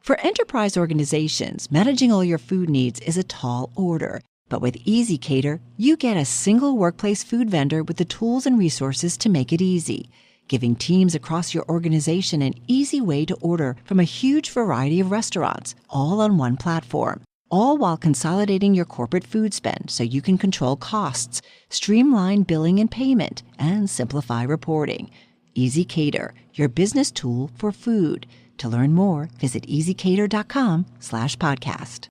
For enterprise organizations, managing all your food needs is a tall order. But with Easy Cater, you get a single workplace food vendor with the tools and resources to make it easy, giving teams across your organization an easy way to order from a huge variety of restaurants, all on one platform. All while consolidating your corporate food spend so you can control costs, streamline billing and payment, and simplify reporting. Easy Cater, your business tool for food. To learn more, visit easycater.com/podcast.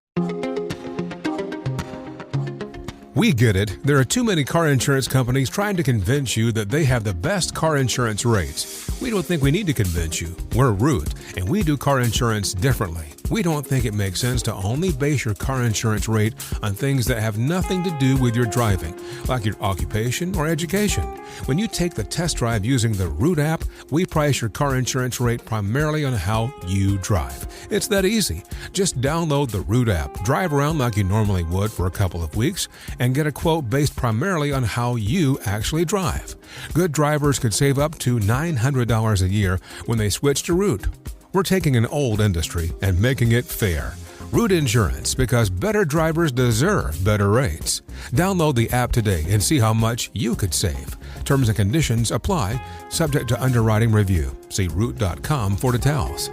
We get it. There are too many car insurance companies trying to convince you that they have the best car insurance rates. We don't think we need to convince you. We're Root, and we do car insurance differently. We don't think it makes sense to only base your car insurance rate on things that have nothing to do with your driving, like your occupation or education. When you take the test drive using the Root app, we price your car insurance rate primarily on how you drive. It's that easy. Just download the Root app, drive around like you normally would for a couple of weeks, and get a quote based primarily on how you actually drive. Good drivers could save up to $900 a year when they switch to Root. We're taking an old industry and making it fair. Root Insurance, because better drivers deserve better rates. Download the app today and see how much you could save. Terms and conditions apply, subject to underwriting review. See Root.com for details.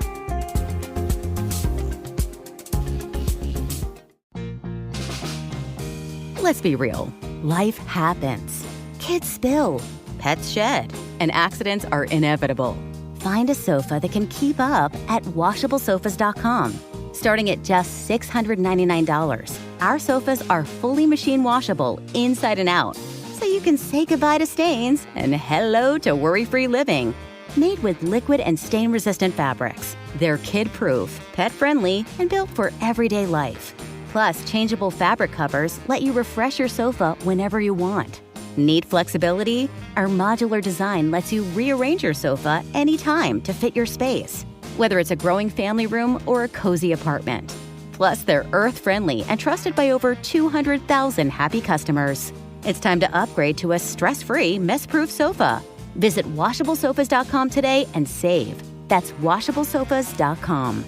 Let's be real. Life happens. Kids spill. Pets shed. And accidents are inevitable. Find a sofa that can keep up at washablesofas.com. Starting at just $699, our sofas are fully machine washable inside and out, so you can say goodbye to stains and hello to worry-free living. Made with liquid and stain-resistant fabrics, they're kid-proof, pet-friendly, and built for everyday life. Plus, changeable fabric covers let you refresh your sofa whenever you want. Need flexibility? Our modular design lets you rearrange your sofa anytime to fit your space, whether it's a growing family room or a cozy apartment. Plus, they're earth-friendly and trusted by over 200,000 happy customers. It's time to upgrade to a stress-free, mess-proof sofa. Visit washablesofas.com today and save. That's washablesofas.com.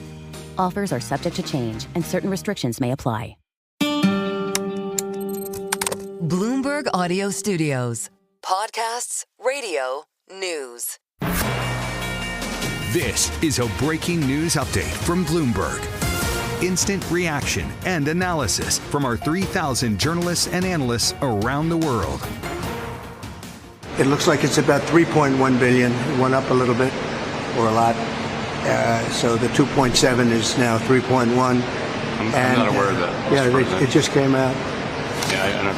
Offers are subject to change, and certain restrictions may apply. Bloomberg Audio Studios. Podcasts, radio, news. This is a breaking news update from Bloomberg. Instant reaction and analysis from our 3,000 journalists and analysts around the world. It looks like it's about 3.1 billion. It went up a little bit, or a lot. So the 2.7 is now 3.1. I'm not aware of that. Yeah, it just came out. Yeah,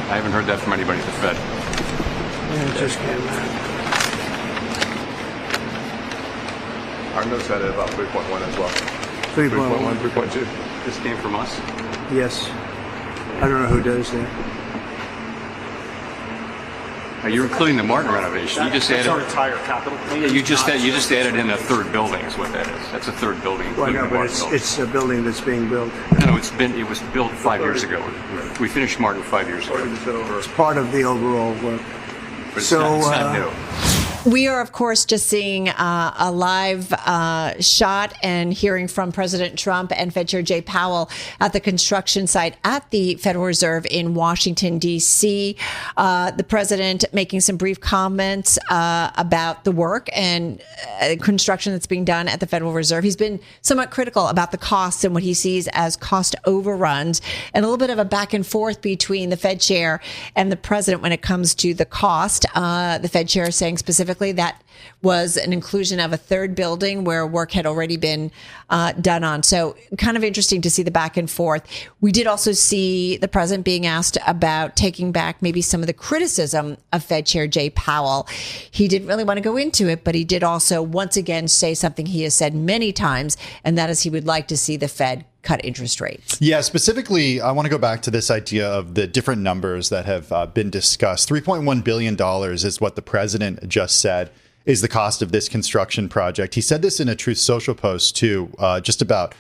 I haven't heard that from anybody at the Fed. Yeah, it just came out. Our notes had it about 3.1 as well. 3.1. 3.2. This came from us? Yes. I don't know who does that. Now, you're including the Martin renovation. You just added our entire capital. Yeah, you just added in a third building is what that is. That's a third building. Well, no, the but Martin building. it's a building that's being built. No, it was built 5 years ago. We finished Martin 5 years ago. It's part of the overall work. But it's not new. We are, of course, just seeing a live shot and hearing from President Trump and Fed Chair Jay Powell at the construction site at the Federal Reserve in Washington, D.C. The president making some brief comments about the work and construction that's being done at the Federal Reserve. He's been somewhat critical about the costs and what he sees as cost overruns, and a little bit of a back and forth between the Fed chair and the president when it comes to the cost. The Fed chair saying specifically that was an inclusion of a third building where work had already been done on. So kind of interesting to see the back and forth. We did also see the president being asked about taking back maybe some of the criticism of Fed Chair Jay Powell. He didn't really want to go into it, but he did also once again say something he has said many times, and that is he would like to see the Fed cut interest rates. Yeah, specifically, I want to go back to this idea of the different numbers that have been discussed. $3.1 billion is what the president just said is the cost of this construction project. He said this in a Truth Social post, too, just about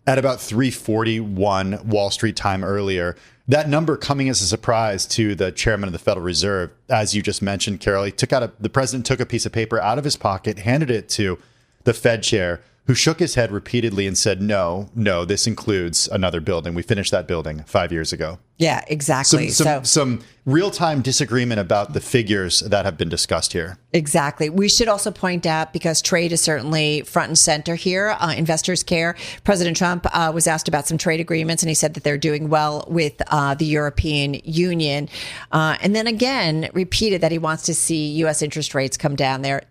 3:41 Wall Street time earlier. That number coming as a surprise to the chairman of the Federal Reserve, as you just mentioned, Carol. The president took a piece of paper out of his pocket, handed it to the Fed chair, who shook his head repeatedly and said, no, this includes another building. We finished that building 5 years ago. Yeah, exactly. Some real-time disagreement about the figures that have been discussed here. Exactly. We should also point out, because trade is certainly front and center here, investors care. President Trump was asked about some trade agreements, and he said that they're doing well with the European Union. And then again, repeated that he wants to see U.S. interest rates come down there.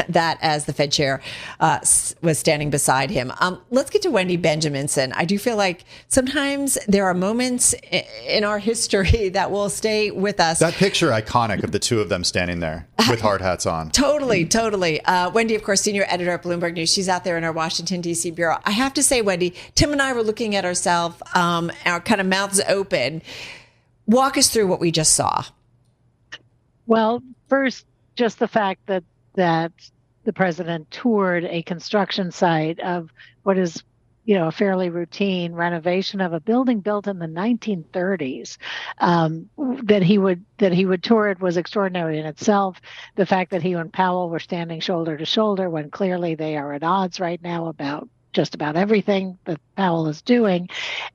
That as the Fed chair was standing beside him. Let's get to Wendy Benjaminson. I do feel like sometimes there are moments in our history that will stay with us. That picture, iconic, of the two of them standing there with hard hats on. Totally. Wendy, of course, senior editor at Bloomberg News. She's out there in our Washington, D.C. bureau. I have to say, Wendy, Tim and I were looking at ourselves, our kind of mouths open. Walk us through what we just saw. Well, first, just the fact that the president toured a construction site of what is, a fairly routine renovation of a building built in the 1930s. That he would tour it was extraordinary in itself. The fact that he and Powell were standing shoulder to shoulder when clearly they are at odds right now about just about everything that Powell is doing.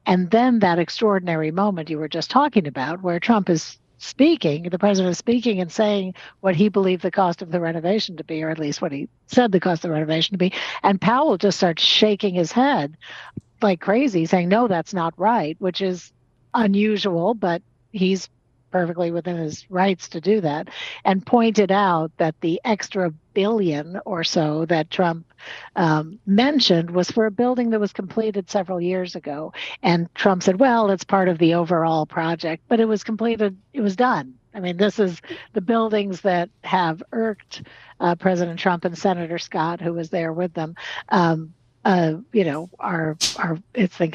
And then that extraordinary moment you were just talking about, where Trump is the president is speaking and saying what he believed the cost of the renovation to be, or at least what he said the cost of the renovation to be. And Powell just starts shaking his head like crazy, saying, no, that's not right, which is unusual, but he's perfectly within his rights to do that, and pointed out that the extra billion or so that Trump mentioned was for a building that was completed several years ago. And Trump said, well, it's part of the overall project, but it was completed. It was done. I mean, this is the buildings that have irked President Trump and Senator Scott, who was there with them. I think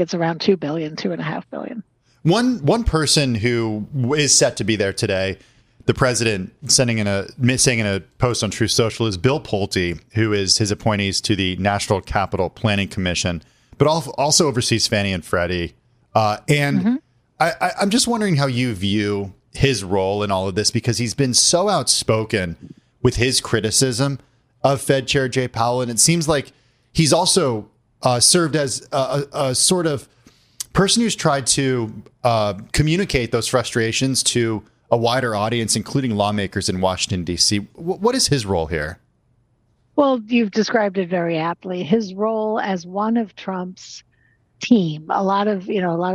it's around $2.5 billion. One person who is set to be there today, the president saying in a post on Truth Social, is Bill Pulte, who is his appointees to the National Capital Planning Commission, but also oversees Fannie and Freddie. I'm just wondering how you view his role in all of this, because he's been so outspoken with his criticism of Fed Chair Jay Powell. And it seems like he's also served as a sort of person who's tried to communicate those frustrations to a wider audience, including lawmakers in Washington, D.C. What is his role here? Well, you've described it very aptly. His role as one of Trump's team, a lot of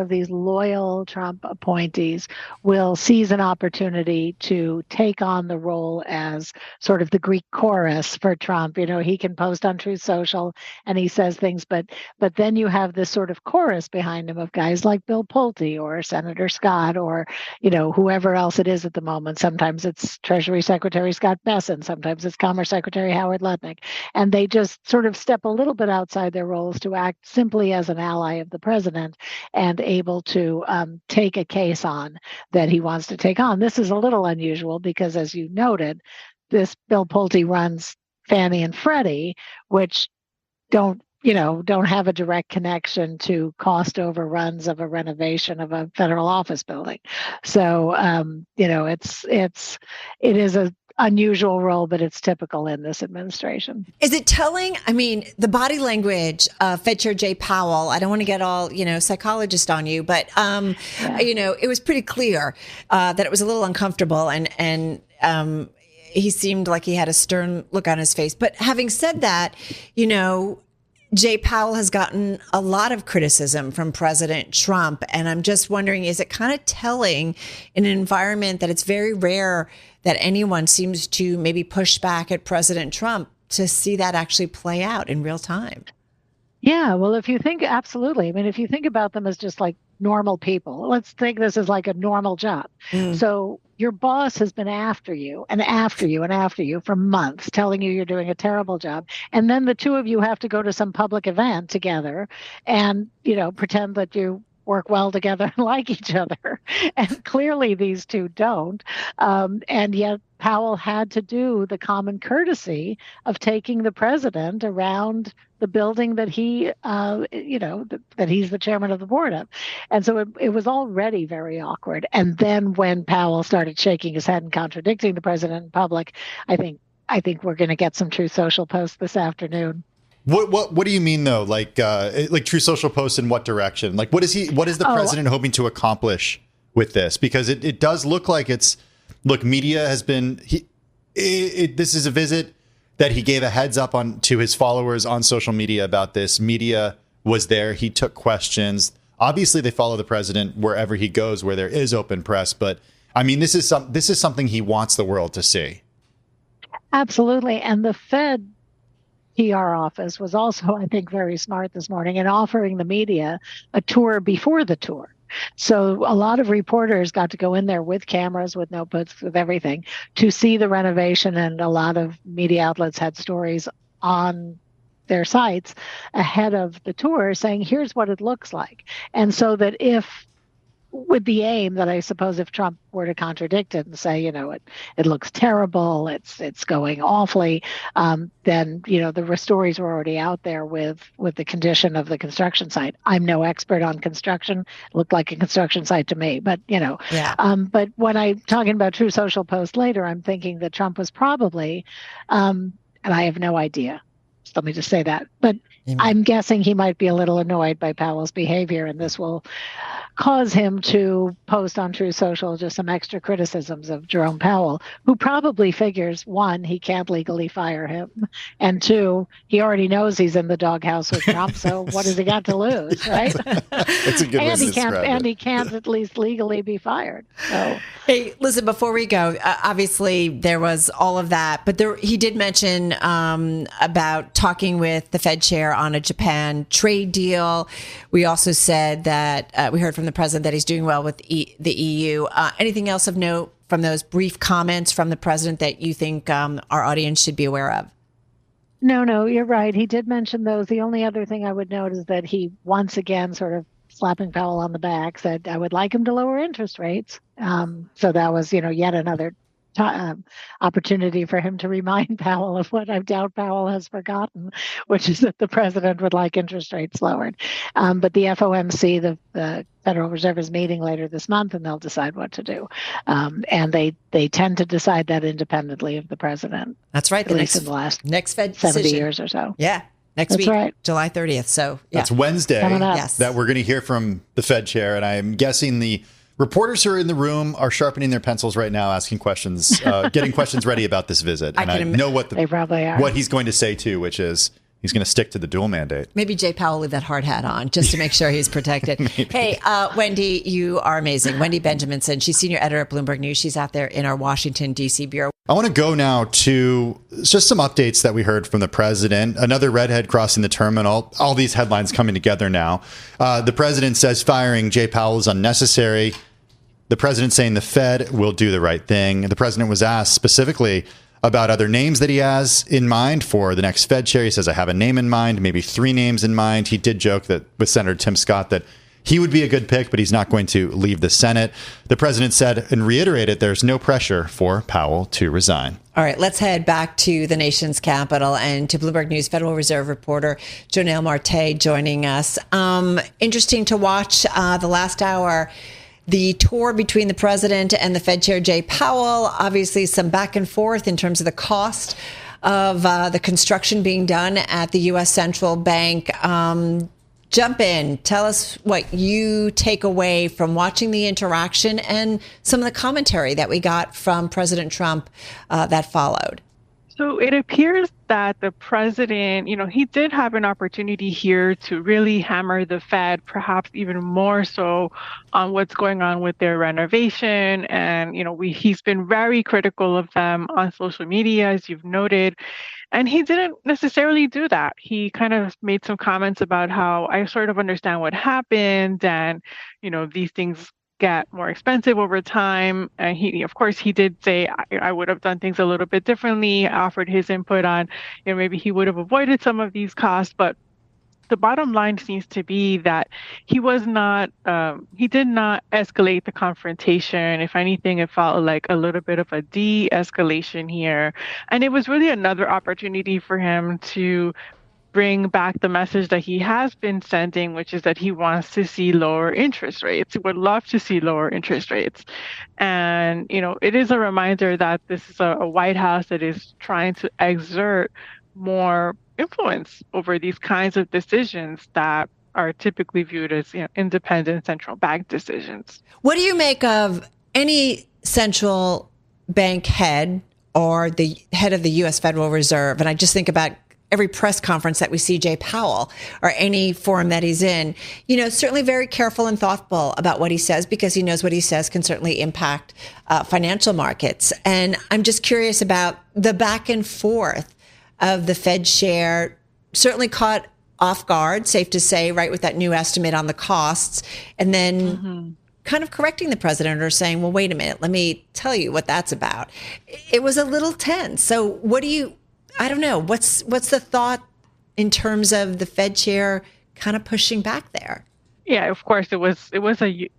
these loyal Trump appointees will seize an opportunity to take on the role as sort of the Greek chorus for Trump. He can post on Truth Social and he says things, but then you have this sort of chorus behind him of guys like Bill Pulte or Senator Scott or, whoever else it is at the moment. Sometimes it's Treasury Secretary Scott Bessent, sometimes it's Commerce Secretary Howard Lutnick. And they just sort of step a little bit outside their roles to act simply as an ally of the president and able to take a case on that he wants to take on. This is a little unusual because, as you noted, this Bill Pulte runs Fannie and Freddie, which don't have a direct connection to cost overruns of a renovation of a federal office building. So, it is a unusual role, but it's typical in this administration. Is it telling? I mean, the body language of Fed Chair Jay Powell, I don't want to get all, psychologist on you, but, it was pretty clear that it was a little uncomfortable and he seemed like he had a stern look on his face. But having said that, Jay Powell has gotten a lot of criticism from President Trump. And I'm just wondering, is it kind of telling in an environment that it's very rare that anyone seems to maybe push back at President Trump, to see that actually play out in real time? Yeah, well, if you think, absolutely. I mean, if you think about them as just like normal people, let's think this is like a normal job. So your boss has been after you and after you and after you for months, telling you you're doing a terrible job. And then the two of you have to go to some public event together and, pretend that you work well together and like each other. And clearly these two don't. And yet Powell had to do the common courtesy of taking the president around the building that he, that he's the chairman of the board of. And so it was already very awkward. And then when Powell started shaking his head and contradicting the president in public, I think we're going to get some Truth Social posts this afternoon. What do you mean though? Like True Social posts in what direction? Like what is the president hoping to accomplish with this? Because it does look like media has been this is a visit that he gave a heads up on to his followers on social media about this. Media was there. He took questions. Obviously, they follow the president wherever he goes, where there is open press. But I mean, this is something he wants the world to see. Absolutely. And the Fed PR office was also, I think, very smart this morning in offering the media a tour before the tour. So a lot of reporters got to go in there with cameras, with notebooks, with everything to see the renovation. And a lot of media outlets had stories on their sites ahead of the tour saying, here's what it looks like. And so that with the aim that I suppose if Trump were to contradict it and say, it looks terrible, it's going awfully, then, the stories were already out there with the condition of the construction site. I'm no expert on construction. It looked like a construction site to me, but, Yeah. But when I'm talking about True Social post later, I'm thinking that Trump was probably, and I have no idea, so let me just say that, but I'm guessing he might be a little annoyed by Powell's behavior, and this will cause him to post on True Social just some extra criticisms of Jerome Powell, who probably figures, one, he can't legally fire him, and two, he already knows he's in the doghouse with Trump, so what has he got to lose, right? That's a good way to describe it. And he can't at least legally be fired. So. Hey, listen, before we go, obviously there was all of that, but he did mention about talking with the Fed chair on a Japan trade deal. We also said that we heard from the president that he's doing well with the EU. Anything else of note from those brief comments from the president that you think our audience should be aware of? No, you're right. He did mention those. The only other thing I would note is that he once again sort of slapping Powell on the back said, I would like him to lower interest rates. So that was, yet another opportunity for him to remind Powell of what I doubt Powell has forgotten, which is that the president would like interest rates lowered. But the FOMC, the Federal Reserve, is meeting later this month, and they'll decide what to do. And they tend to decide that independently of the president. That's right. At least in the last next Fed 70 decision. years or so. Yeah. Next That's week, right. July 30th. So That's Wednesday Yes. that we're going to hear from the Fed chair. And I'm guessing the reporters who are in the room are sharpening their pencils right now, asking questions, getting questions ready about this visit. And I know they probably are. What he's going to say, too, which is he's going to stick to the dual mandate. Maybe Jay Powell leave that hard hat on just to make sure he's protected. Hey, Wendy, you are amazing. Wendy Benjaminson, she's senior editor at Bloomberg News. She's out there in our Washington, D.C. bureau. I want to go now to just some updates that we heard from the president. Another redhead crossing the terminal. All these headlines coming together now. The president says firing Jay Powell is unnecessary. The president saying the Fed will do the right thing. The president was asked specifically about other names that he has in mind for the next Fed chair. He says, I have a name in mind, maybe 3 names in mind. He did joke that with Senator Tim Scott that he would be a good pick, but he's not going to leave the Senate. The president said and reiterated there's no pressure for Powell to resign. All right, let's head back to the nation's capital and to Bloomberg News Federal Reserve reporter Jonelle Marte joining us. Interesting to watch the last hour. The tour between the president and the Fed chair, Jay Powell, obviously some back and forth in terms of the cost of the construction being done at the U.S. Central Bank. Jump in. Tell us what you take away from watching the interaction and some of the commentary that we got from President Trump that followed. So it appears that the president, he did have an opportunity here to really hammer the Fed, perhaps even more so on what's going on with their renovation. And, he's been very critical of them on social media, as you've noted. And he didn't necessarily do that. He kind of made some comments about how I sort of understand what happened and, these things get more expensive over time. And of course, he did say, I would have done things a little bit differently, offered his input on, maybe he would have avoided some of these costs. But the bottom line seems to be that he did not escalate the confrontation. If anything, it felt like a little bit of a de-escalation here. And it was really another opportunity for him to bring back the message that he has been sending, which is that he wants to see lower interest rates. He would love to see lower interest rates. And, it is a reminder that this is a White House that is trying to exert more influence over these kinds of decisions that are typically viewed as independent central bank decisions. What do you make of any central bank head or the head of the U.S. Federal Reserve? And I just think about every press conference that we see Jay Powell or any forum that he's in, certainly very careful and thoughtful about what he says, because he knows what he says can certainly impact financial markets. And I'm just curious about the back and forth of the Fed chair, certainly caught off guard, safe to say, right, with that new estimate on the costs, and then kind of correcting the president or saying, well, wait a minute, let me tell you what that's about. It was a little tense. So I don't know, what's the thought in terms of the Fed chair kind of pushing back there? Yeah, of course, it was a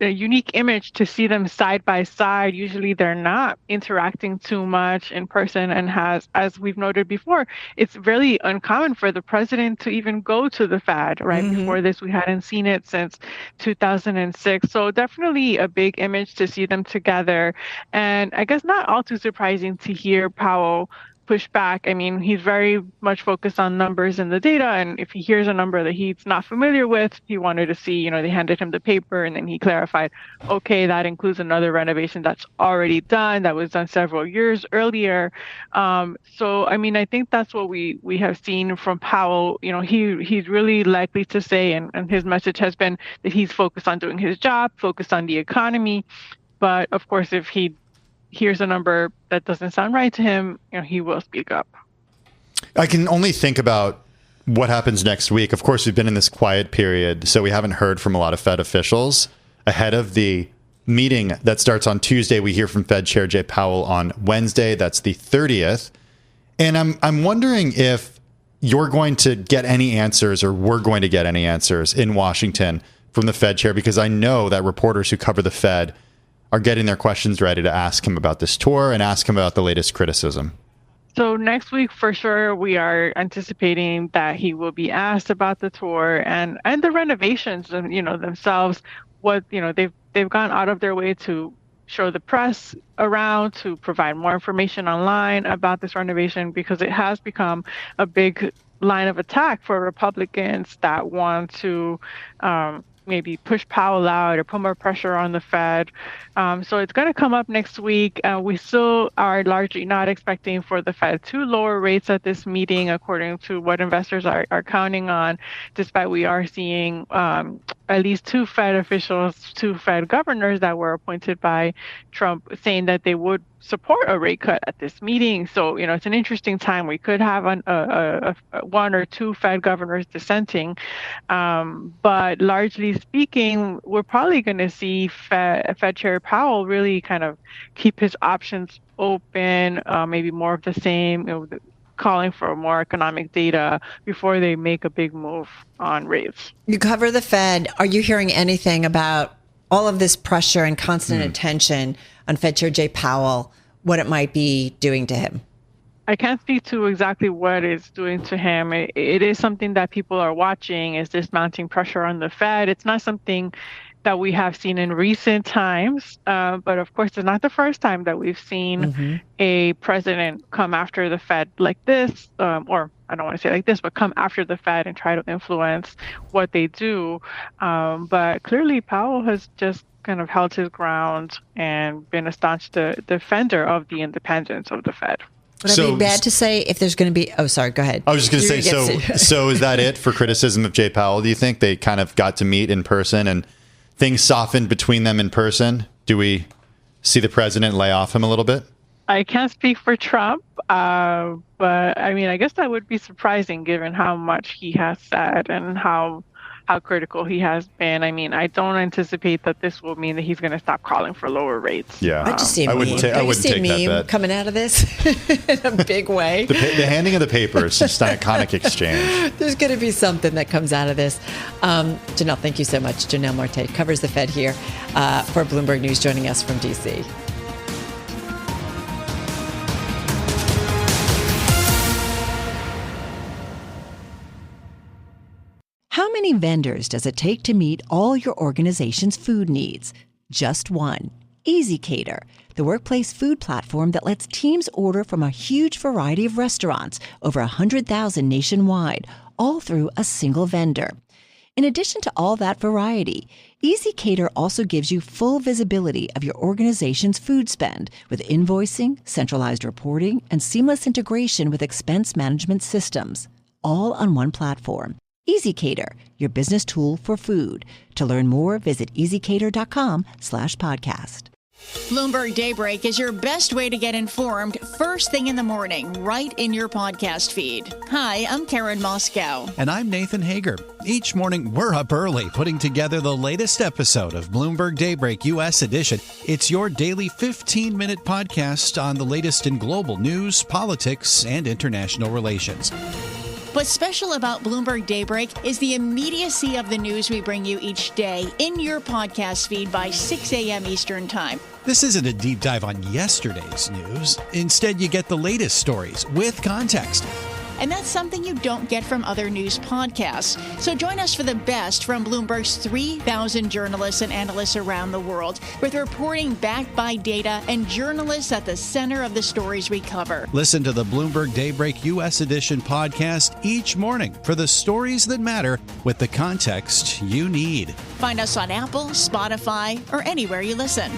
unique image to see them side by side. Usually they're not interacting too much in person, and as we've noted before, it's really uncommon for the president to even go to the Fed, right? Before this, we hadn't seen it since 2006. So definitely a big image to see them together. And I guess not all too surprising to hear Powell push back. I mean, he's very much focused on numbers and the data. And if he hears a number that he's not familiar with, he wanted to see, they handed him the paper and then he clarified, okay, that includes another renovation that's already done, that was done several years earlier. So, I mean, I think that's what we have seen from Powell. He's really likely to say, and his message has been that he's focused on doing his job, focused on the economy. But of course, if he here's a number that doesn't sound right to him, he will speak up. I can only think about what happens next week. Of course, we've been in this quiet period, so we haven't heard from a lot of Fed officials. Ahead of the meeting that starts on Tuesday, we hear from Fed Chair Jay Powell on Wednesday. That's the 30th. And I'm wondering if you're going to get any answers, or we're going to get any answers in Washington from the Fed Chair, because I know that reporters who cover the Fed are getting their questions ready to ask him about this tour and ask him about the latest criticism. So next week, for sure, we are anticipating that he will be asked about the tour and the renovations, themselves. What they've gone out of their way to show the press around, to provide more information online about this renovation, because it has become a big line of attack for Republicans that want to maybe push Powell out or put more pressure on the Fed. So it's going to come up next week. We still are largely not expecting for the Fed to lower rates at this meeting, according to what investors are counting on, despite we are seeing at least two Fed governors that were appointed by Trump saying that they would support a rate cut at this meeting. So, it's an interesting time. We could have one or two Fed governors dissenting. But largely speaking, we're probably going to see Fed Chair Powell really kind of keep his options open, maybe more of the same, calling for more economic data before they make a big move on rates. You cover the Fed. Are you hearing anything about all of this pressure and constant attention on Fed Chair Jay Powell, what it might be doing to him? I can't speak to exactly what it's doing to him. It is something that people are watching. Is this mounting pressure on the Fed? It's not something that we have seen in recent times. But of course, it's not the first time that we've seen a president come after the Fed like this, or I don't want to say like this, but come after the Fed and try to influence what they do. But clearly, Powell has just kind of held his ground and been a staunch defender of the independence of the Fed. Would I be bad to say if there's going to be... Oh, sorry, go ahead. I was just going to say, so is that it for criticism of Jay Powell? Do you think they kind of got to meet in person and things softened between them in person? Do we see the president lay off him a little bit? I can't speak for Trump, but I mean, I guess that would be surprising given how much he has said and how critical he has been. I mean, I don't anticipate that this will mean that he's going to stop calling for lower rates. Yeah, I just see a meme. I wouldn't take that bet. Coming out of this in a big way. The handing of the papers, just an iconic exchange. There's going to be something that comes out of this. Janelle, thank you so much. Janelle Marte covers the Fed here for Bloomberg News, joining us from D.C. How many vendors does it take to meet all your organization's food needs? Just one. EasyCater, the workplace food platform that lets teams order from a huge variety of restaurants, over 100,000 nationwide, all through a single vendor. In addition to all that variety, EasyCater also gives you full visibility of your organization's food spend with invoicing, centralized reporting, and seamless integration with expense management systems, all on one platform. EasyCater, your business tool for food. To learn more, visit easycater.com/podcast. Bloomberg Daybreak is your best way to get informed first thing in the morning, right in your podcast feed. Hi, I'm Karen Moscow. And I'm Nathan Hager. Each morning, we're up early putting together the latest episode of Bloomberg Daybreak U.S. Edition. It's your daily 15-minute podcast on the latest in global news, politics, and international relations. What's special about Bloomberg Daybreak is the immediacy of the news we bring you each day in your podcast feed by 6 a.m. Eastern Time. This isn't a deep dive on yesterday's news. Instead, you get the latest stories with context. And that's something you don't get from other news podcasts. So join us for the best from Bloomberg's 3,000 journalists and analysts around the world, with reporting backed by data and journalists at the center of the stories we cover. Listen to the Bloomberg Daybreak U.S. Edition podcast each morning for the stories that matter with the context you need. Find us on Apple, Spotify, or anywhere you listen.